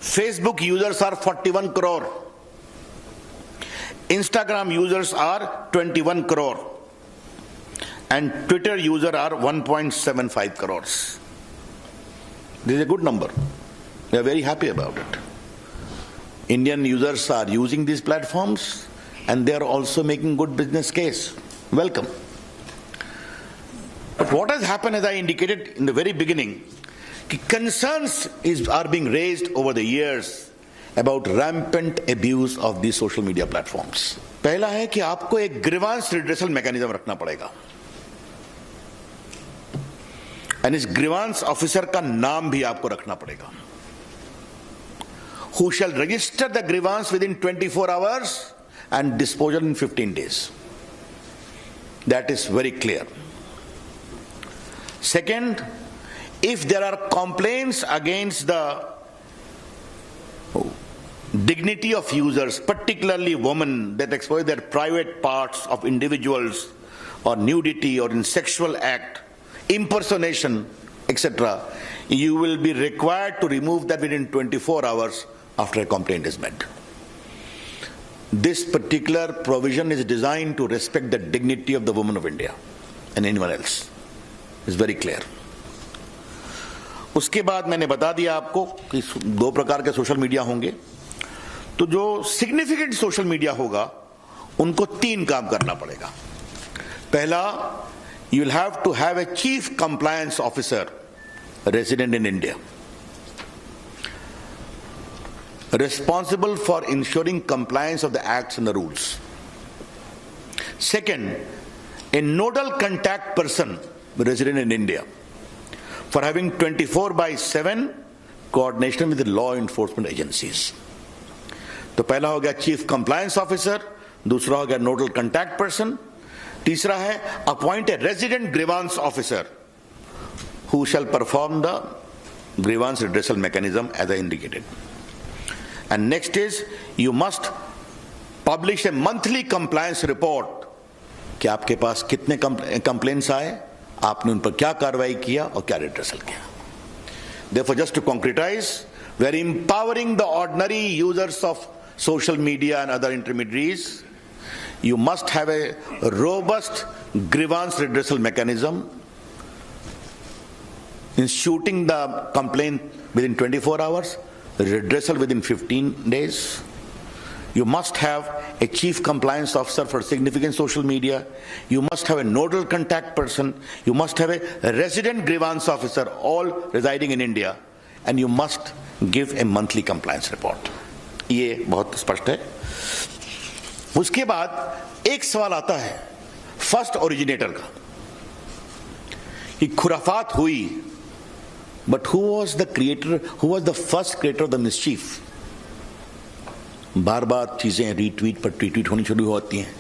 Facebook users are 41 crore. Instagram users are 21 crore. And Twitter users are 1.75 crores. This is a good number. We are very happy about it. Indian users are using these platforms and they are also making good business case. Welcome. But what has happened, as I indicated in the very beginning, concerns are being raised over the years about rampant abuse of these social media platforms. पहला है कि आपको एक grievance redressal mechanism रखना पड़ेगा. And इस grievance officer का नाम भी आपको रखना पड़ेगा. Who shall register the grievance within 24 hours and disposal in 15 days. That is very clear. Second, if there are complaints against the dignity of users, particularly women, that exploit their private parts of individuals, or nudity, or in sexual act, impersonation, etc., you will be required to remove that within 24 hours after a complaint is made. This particular provision is designed to respect the dignity of the women of India and anyone else. It's very clear. उसके बाद मैंने बता दिया आपको कि दो प्रकार के सोशल मीडिया होंगे. तो जो सिग्निफिकेंट सोशल मीडिया होगा उनको तीन काम करना पड़ेगा. पहला, you will have to have a chief compliance officer resident in India, responsible for ensuring compliance of the acts and the rules. Second, a nodal contact person resident in India for having 24/7 coordination with the law enforcement agencies. तो पहला हो गया chief compliance officer, दूसरा हो गया nodal contact person, तीसरा है appoint a resident grievance officer who shall perform the grievance redressal mechanism as I indicated. And next is you must publish a monthly compliance report कि आपके पास कितने complaints आए, आपने उन पर क्या कार्रवाई किया और क्या रिड्रेसल किया. Therefore, just to concretize, we are empowering the ordinary users of social media and other intermediaries. You must have a robust grievance redressal mechanism, instituting the complaint within 24 hours, redressal within 15 days. You must have a chief compliance officer for significant social media. You must have a nodal contact person. You must have a resident grievance officer, all residing in India. And you must give a monthly compliance report. ये बहुत स्पष्ट है. उसके बाद एक सवाल आता है फर्स्ट ओरिजिनेटर का कि खुराफात हुई, but who was the creator, who was the first creator of the mischief. बार बार चीजें रीट्वीट पर ट्वीट होनी शुरू होती हैं,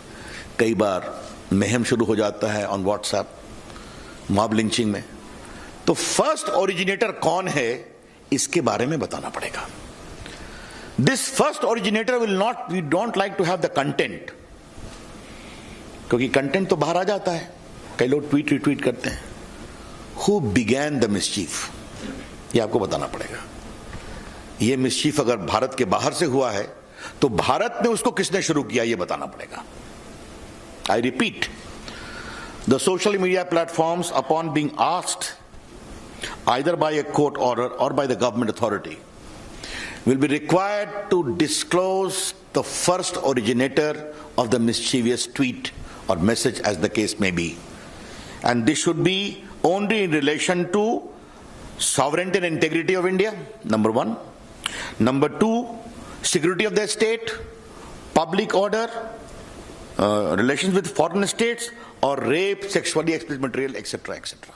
कई बार महम शुरू हो जाता है ऑन व्हाट्सएप, मॉब लिंचिंग में. तो फर्स्ट ओरिजिनेटर कौन है इसके बारे में बताना पड़ेगा. This first originator will not, we don't like to have the content, क्योंकि कंटेंट तो बाहर आ जाता है, कई लोग ट्वीट रिट्वीट करते हैं. हु बिगैन द मिसचीफ, ये आपको बताना पड़ेगा. ये मिसचीफ अगर भारत के बाहर से हुआ है तो भारत ने उसको किसने शुरू किया ये बताना पड़ेगा. I repeat, the social media platforms upon being asked either by a court order or by the government authority will be required to disclose the first originator of the mischievous tweet or message, as the case may be. And this should be only in relation to sovereignty and integrity of India, number one. Number two, security of the state, public order, relations with foreign states, or rape, sexually explicit material, etc., etc.